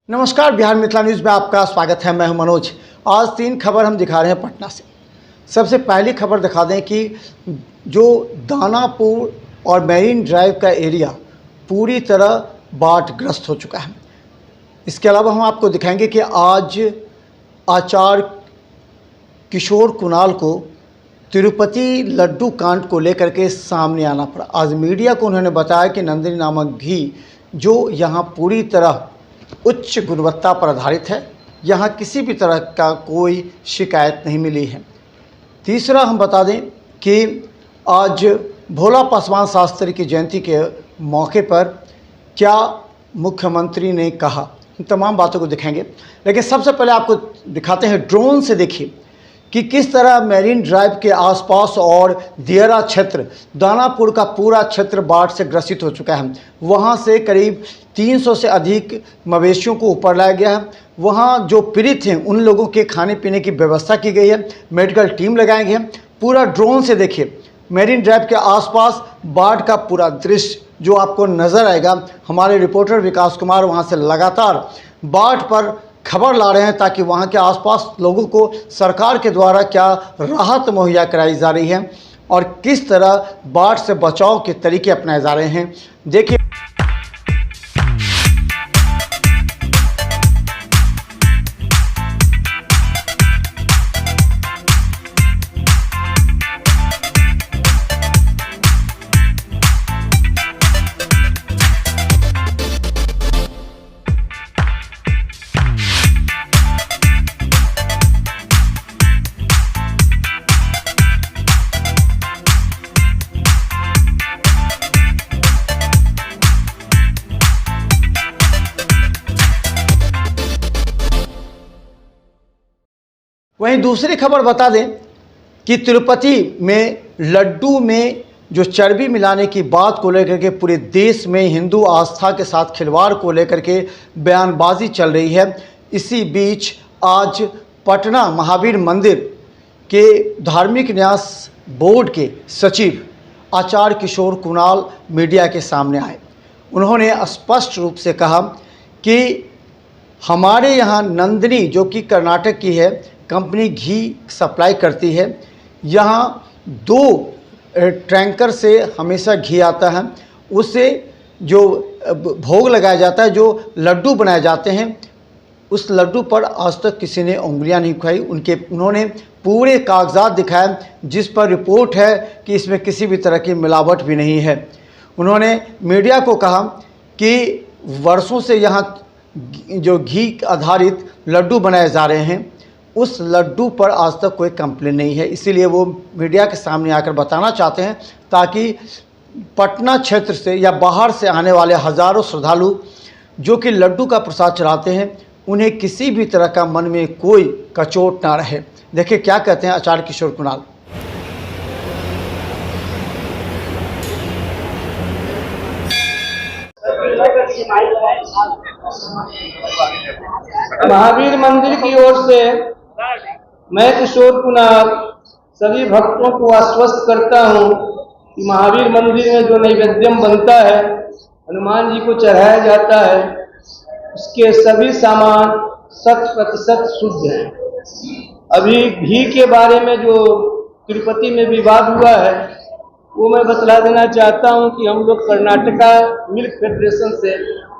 नमस्कार, बिहार मिथिला न्यूज़ में आपका स्वागत है। मैं हूं मनोज। आज 3 खबर हम दिखा रहे हैं पटना से। सबसे पहली खबर दिखा दें कि जो दानापुर और मैरीन ड्राइव का एरिया पूरी तरह बाढ़ग्रस्त हो चुका है। इसके अलावा हम आपको दिखाएंगे कि आज आचार्य किशोर कुणाल को तिरुपति लड्डू कांड को लेकर के सामने आना पड़ा। आज मीडिया को उन्होंने बताया कि नंदिनी नामक घी जो यहाँ पूरी तरह उच्च गुणवत्ता पर आधारित है, यहाँ किसी भी तरह का कोई शिकायत नहीं मिली है। तीसरा हम बता दें कि आज भोला पासवान शास्त्री की जयंती के मौके पर क्या मुख्यमंत्री ने कहा, इन तमाम बातों को दिखाएंगे। लेकिन सबसे पहले आपको दिखाते हैं ड्रोन से। देखिए कि किस तरह मैरीन ड्राइव के आसपास और दियरा क्षेत्र, दानापुर का पूरा क्षेत्र बाढ़ से ग्रसित हो चुका है। वहां से करीब 300 से अधिक मवेशियों को ऊपर लाया गया है। वहां जो पीड़ित हैं उन लोगों के खाने पीने की व्यवस्था की गई है, मेडिकल टीम लगाए गए हैं। पूरा ड्रोन से देखिए मैरीन ड्राइव के आसपास बाढ़ का पूरा दृश्य जो आपको नज़र आएगा। हमारे रिपोर्टर विकास कुमार वहाँ से लगातार बाढ़ पर खबर ला रहे हैं ताकि वहाँ के आसपास लोगों को सरकार के द्वारा क्या राहत मुहैया कराई जा रही है और किस तरह बाढ़ से बचाव के तरीके अपनाए जा रहे हैं। देखिए वहीं दूसरी खबर बता दें कि तिरुपति में लड्डू में जो चर्बी मिलाने की बात को लेकर के पूरे देश में हिंदू आस्था के साथ खिलवाड़ को लेकर के बयानबाजी चल रही है। इसी बीच आज पटना महावीर मंदिर के धार्मिक न्यास बोर्ड के सचिव आचार्य किशोर कुणाल मीडिया के सामने आए। उन्होंने स्पष्ट रूप से कहा कि हमारे यहाँ नंदिनी जो कि कर्नाटक की है कंपनी घी सप्लाई करती है, यहाँ 2 टैंकर से हमेशा घी आता है। उससे जो भोग लगाया जाता है, जो लड्डू बनाए जाते हैं, उस लड्डू पर आज तक किसी ने उंगलियां नहीं उठाई। उन्होंने पूरे कागजात दिखाए जिस पर रिपोर्ट है कि इसमें किसी भी तरह की मिलावट भी नहीं है। उन्होंने मीडिया को कहा कि वर्षों से यहाँ जो घी आधारित लड्डू बनाए जा रहे हैं, उस लड्डू पर आज तक कोई कंप्लेन नहीं है। इसीलिए वो मीडिया के सामने आकर बताना चाहते हैं ताकि पटना क्षेत्र से या बाहर से आने वाले हज़ारों श्रद्धालु जो कि लड्डू का प्रसाद चढ़ाते हैं, उन्हें किसी भी तरह का मन में कोई कचोट ना रहे। देखिए क्या कहते हैं आचार्य किशोर कुणाल। महावीर मंदिर की ओर से मैं किशोर कुणाल सभी भक्तों को आश्वस्त करता हूं कि महावीर मंदिर में जो नैवेद्यम बनता है, हनुमान जी को चढ़ाया जाता है, उसके सभी सामान 100% शुद्ध हैं। अभी घी के बारे में जो तिरुपति में विवाद हुआ है वो मैं बतला देना चाहता हूं कि हम लोग कर्नाटका मिल्क फेडरेशन से,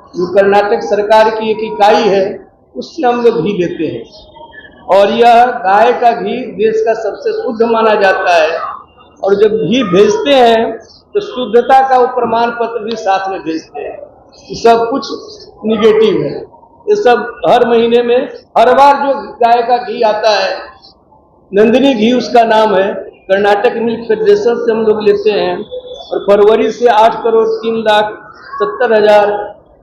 जो कर्नाटक सरकार की एक इकाई है, उससे हम लोग घी लेते हैं और यह गाय का घी देश का सबसे शुद्ध माना जाता है। और जब घी भेजते हैं तो शुद्धता का वो प्रमाण पत्र भी साथ में भेजते हैं। ये सब कुछ निगेटिव है। ये सब हर महीने में हर बार जो गाय का घी आता है, नंदिनी घी उसका नाम है, कर्नाटक मिल्क फेडरेशन से हम लोग लेते हैं। और फरवरी से 8,03,70,000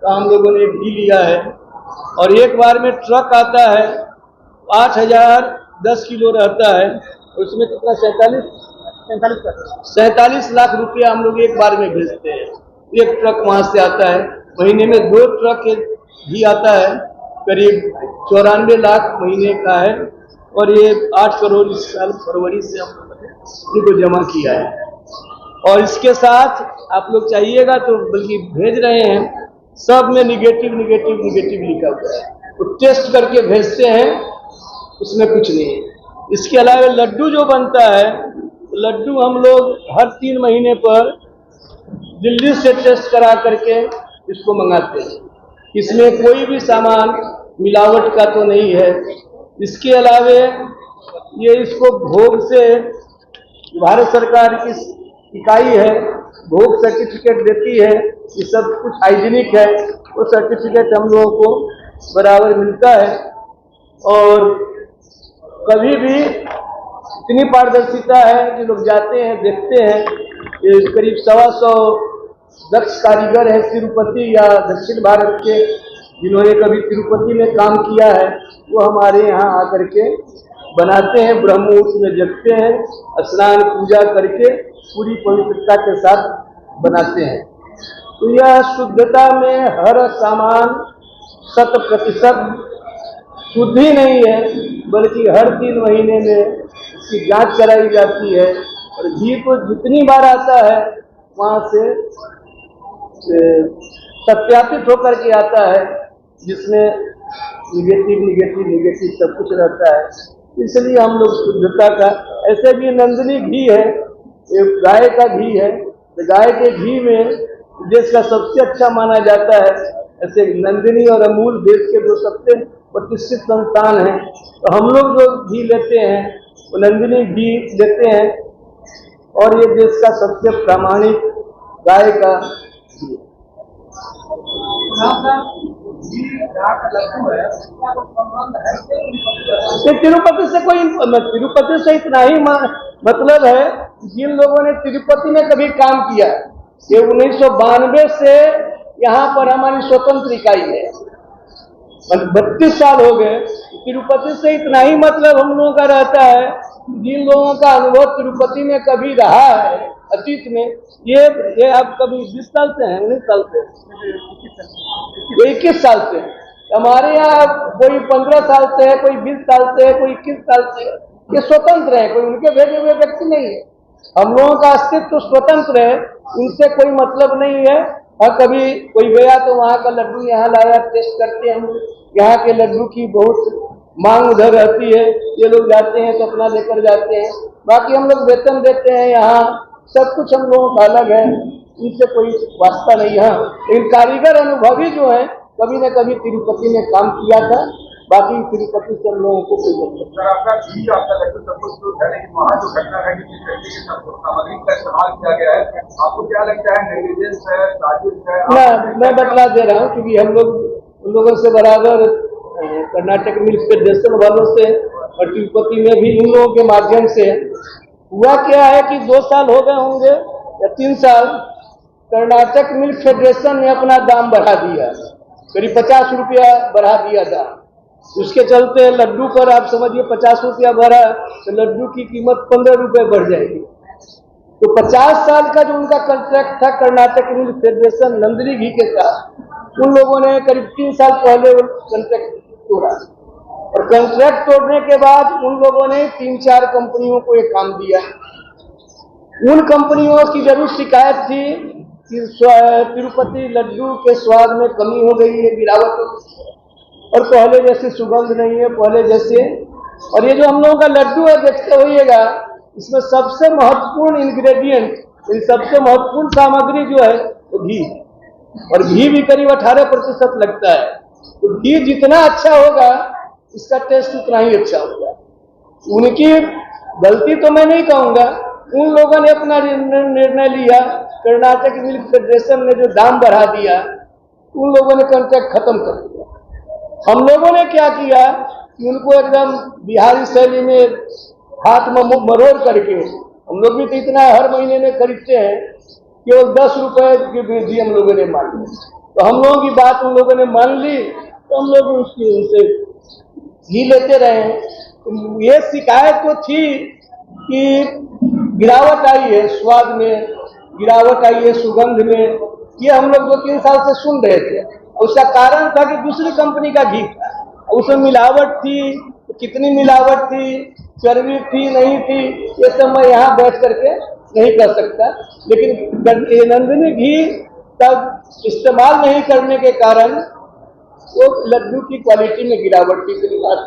का हम लोगों ने घी लिया है। और एक बार में ट्रक आता है 8,010 किलो रहता है, उसमें कितना 47 लाख रुपया हम लोग एक बार में भेजते हैं। एक ट्रक वहां से आता है। महीने में 2 ट्रक घी आता है, करीब 94 लाख महीने का है। और ये 8 करोड़ इस साल फरवरी से हम लोगों ने इनको जमा किया है। और इसके साथ आप लोग चाहिएगा तो बल्कि भेज रहे हैं, सब में निगेटिव निगेटिव निगेटिव लिखा हुआ है। वो टेस्ट करके भेजते हैं, उसमें कुछ नहीं है। इसके अलावा लड्डू जो बनता है, लड्डू हम लोग हर 3 महीने पर दिल्ली से टेस्ट करा करके इसको मंगाते हैं। इसमें कोई भी सामान मिलावट का तो नहीं है। इसके अलावे ये इसको भोग से भारत सरकार की इकाई है, भोग सर्टिफिकेट देती है, ये सब कुछ हाइजीनिक है, वो सर्टिफिकेट हम लोगों को बराबर मिलता है। और कभी भी इतनी पारदर्शिता है कि लोग जाते हैं, देखते हैं। ये करीब 125 दक्ष कारीगर हैं तिरुपति या दक्षिण भारत के, जिन्होंने कभी तिरुपति में काम किया है, वो हमारे यहाँ आकर के बनाते हैं। ब्रह्म मुहूर्त में जगते हैं, स्नान पूजा करके पूरी पवित्रता के साथ बनाते हैं। तो यह शुद्धता में हर सामान 100% शुद्ध ही नहीं है, बल्कि हर 3 महीने में इसकी जांच कराई जाती है। और घी को जितनी बार आता है वहाँ से सत्यापित होकर के आता है, जिसमें निगेटिव सब कुछ रहता है। इसलिए हम लोग शुद्धता का, ऐसे भी नंदिनी घी है, एक गाय का घी है, तो गाय के घी में देश का सबसे अच्छा माना जाता है। ऐसे नंदिनी और अमूल देश के जो सबसे प्रतिष्ठित संस्थान हैं, तो हम लोग जो घी लेते हैं वो नंदिनी घी लेते हैं, और ये देश का सबसे प्रामाणिक गाय का घी है। तिरुपति से कोई, तिरुपति से इतना ही मतलब है, जिन लोगों ने तिरुपति में कभी काम किया, ये 1992 से यहाँ पर हमारी स्वतंत्र इकाई है, 32 साल हो गए। तिरुपति से इतना ही मतलब हम लोगों का रहता है, जिन लोगों का अनुभव तिरुपति में कभी रहा है अतीत में, ये आप कभी 20 साल से हैं, 19 साल से, 21 साल से। हमारे यहाँ कोई 15 साल से है, कोई 20 साल से है, कोई 21 साल से है। ये स्वतंत्र है, कोई उनके भेजे हुए व्यक्ति नहीं है। हम लोगों का अस्तित्व तो स्वतंत्र है, उनसे कोई मतलब नहीं है। और कभी कोई गया तो वहाँ का लड्डू यहाँ लाया, टेस्ट करते हैं हम। यहाँ के लड्डू की बहुत मांग उधर रहती है, ये लोग जाते हैं तो अपना लेकर जाते हैं। बाकी हम लोग वेतन देते हैं, यहाँ सब कुछ हम लोगों का अलग है, इनसे कोई वास्ता नहीं है। लेकिन कारीगर अनुभवी जो है, कभी न कभी तिरुपति में काम किया था, बाकी तिरुपति से हम लोगों को कोई मतलब। सर, आपका घी, आपका लड्डू सब कुछ तो है, लेकिन वहाँ जो घटना है कि सामग्री का इस्तेमाल किया गया है, आपको क्या लगता है, नेग्लिजेंस है, साजिश है? मैं बतला दे रहा हूँ, क्योंकि हम लोग उन लोगों से बराबर कर्नाटक मिल्क फेडरेशन वालों से और तिरुपति में भी इन लोगों के माध्यम से हुआ क्या है कि 2 साल हो गए होंगे या 3 साल, कर्नाटक मिल्क फेडरेशन ने अपना दाम बढ़ा दिया, करीब 50 रुपया बढ़ा दिया दाम। उसके चलते लड्डू पर आप समझिए 50 रुपया बढ़ा तो लड्डू की कीमत 15 रुपये बढ़ जाएगी। तो 50 साल का जो उनका कॉन्ट्रैक्ट था कर्नाटक मिल्क फेडरेशन नंदिनी घी के साथ, उन लोगों ने करीब 3 साल पहले कॉन्ट्रैक्ट तोड़ा, और कॉन्ट्रैक्ट तोड़ने के बाद उन लोगों ने 3-4 कंपनियों को एक काम दिया। उन कंपनियों की जरूर शिकायत थी कि तिरुपति लड्डू के स्वाद में कमी हो गई है, गिरावट, और पहले जैसे सुगंध नहीं है पहले जैसे। और ये जो हम लोगों का लड्डू है, देखते होइएगा, इसमें सबसे महत्वपूर्ण इंग्रेडिएंट, सबसे महत्वपूर्ण सामग्री जो है वो घी, और घी भी करीब 18% लगता है। तो घी जितना अच्छा होगा इसका टेस्ट उतना ही अच्छा होगा। उनकी गलती तो मैं नहीं कहूँगा, उन लोगों ने अपना निर्णय लिया, कर्नाटक मिल्क फेडरेशन ने जो दाम बढ़ा दिया, उन लोगों ने कॉन्ट्रैक्ट खत्म कर दिया। हम लोगों ने क्या किया कि उनको एकदम बिहारी शैली में हाथ में मरोड़ करके, हम लोग भी तो इतना हर महीने में खरीदते हैं, केवल 10 रुपए की वृद्धि हम लोगों ने मान ली। तो हम लोगों की बात उन लोगों ने मान ली, तो हम लोग उनसे घी लेते रहे। तो ये शिकायत तो थी कि गिरावट आई है स्वाद में, गिरावट आई है सुगंध में, ये हम लोग 2-3 साल से सुन रहे थे। उसका कारण था कि दूसरी कंपनी का घी था, उसमें मिलावट थी, कितनी मिलावट थी, चर्बी थी नहीं थी, ये सब मैं यहाँ बैठ करके नहीं कर सकता। लेकिन नंदिनी घी का इस्तेमाल नहीं करने के कारण वो लड्डू की क्वालिटी में गिरावट की बात,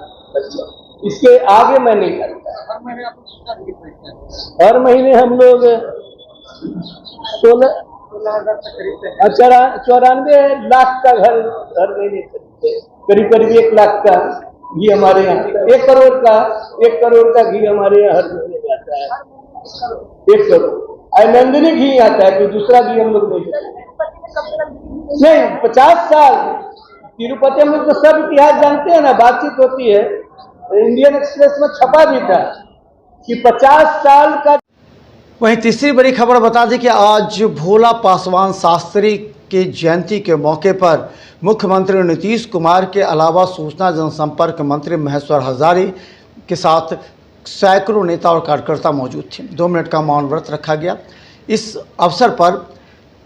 इसके आगे मैं नहीं करता। हर महीने हम लोग 94 लाख का घर हर महीने खरीदते हैं, करीब करीब 1 लाख का घी हमारे यहाँ, 1 करोड़ का घी हमारे यहाँ हर महीने जाता है। 1 करोड़ नंदिनी घी आता है, कोई दूसरा घी हम लोग नहीं देते। नहीं, 50 साल तिरुपति हम लोग तो सब इतिहास जानते हैं ना, बातचीत होती है। इंडियन एक्सप्रेस में छपा भी था कि 50 साल का। वहीं तीसरी बड़ी खबर बता दें कि आज भोला पासवान शास्त्री की जयंती के मौके पर मुख्यमंत्री नीतीश कुमार के अलावा सूचना जनसंपर्क मंत्री महेश्वर हजारी के साथ सैकड़ों नेता और कार्यकर्ता मौजूद थे। 2 मिनट का मौन व्रत रखा गया। इस अवसर पर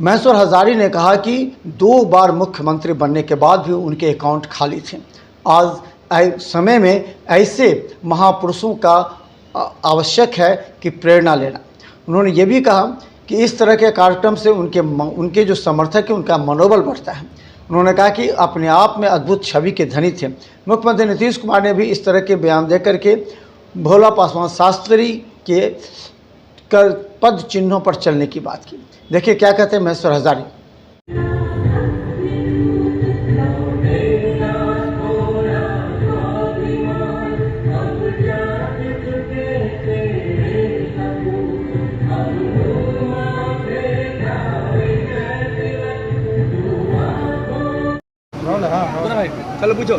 महेश्वर हजारी ने कहा कि 2 बार मुख्यमंत्री बनने के बाद भी उनके अकाउंट खाली थे। आज समय में ऐसे महापुरुषों का आवश्यक है कि प्रेरणा लेना। उन्होंने ये भी कहा कि इस तरह के कार्यक्रम से उनके जो समर्थक हैं उनका मनोबल बढ़ता है। उन्होंने कहा कि अपने आप में अद्भुत छवि के धनी थे। मुख्यमंत्री नीतीश कुमार ने भी इस तरह के बयान देकर के भोला पासवान शास्त्री के पद चिन्हों पर चलने की बात की। देखिए क्या कहते हैं महेश्वर हजारी। चलो पूछो।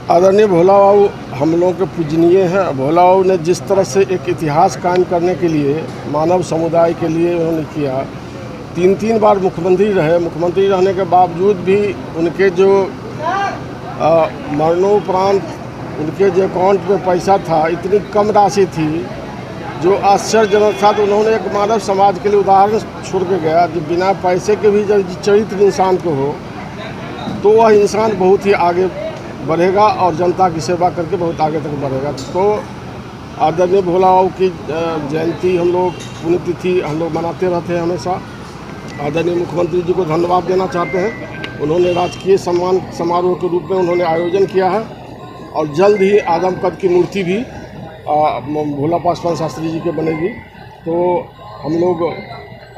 आदरणीय भोला बाबू हम लोगों के पूजनीय हैं। भोला बाबू ने जिस तरह से एक इतिहास कायम करने के लिए मानव समुदाय के लिए उन्होंने किया, 3 बार मुख्यमंत्री रहे। मुख्यमंत्री रहने के बावजूद भी उनके जो मरणोपरांत उनके जो अकाउंट में पैसा था, इतनी कम राशि थी जो आश्चर्यजनक था। तो उन्होंने एक मानव समाज के लिए उदाहरण छोड़ के गया, जो बिना पैसे के भी जब चरित्र इंसान को हो तो वह इंसान बहुत ही आगे बढ़ेगा और जनता की सेवा करके बहुत आगे तक बढ़ेगा। तो आदरणीय भोला बाबू की जयंती हम लोग पुण्यतिथि हम लोग मनाते रहते हैं हमेशा। आदरणीय मुख्यमंत्री जी को धन्यवाद देना चाहते हैं। उन्होंने राजकीय सम्मान समारोह के रूप में उन्होंने आयोजन किया है और जल्द ही आदमकद की मूर्ति भी भोला पासवान शास्त्री जी के बनेगी। तो हम लोग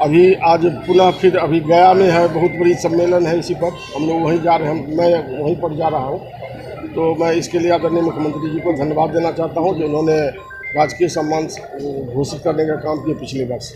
अभी आज पुनः फिर अभी गया में है, बहुत बड़ी सम्मेलन है इसी पर, हम लोग वहीं जा रहे हैं, मैं वहीं पर जा रहा हूँ। तो मैं इसके लिए आदरणीय मुख्यमंत्री जी को धन्यवाद देना चाहता हूँ जो उन्होंने राजकीय सम्मान घोषित करने का काम किया पिछले वर्ष।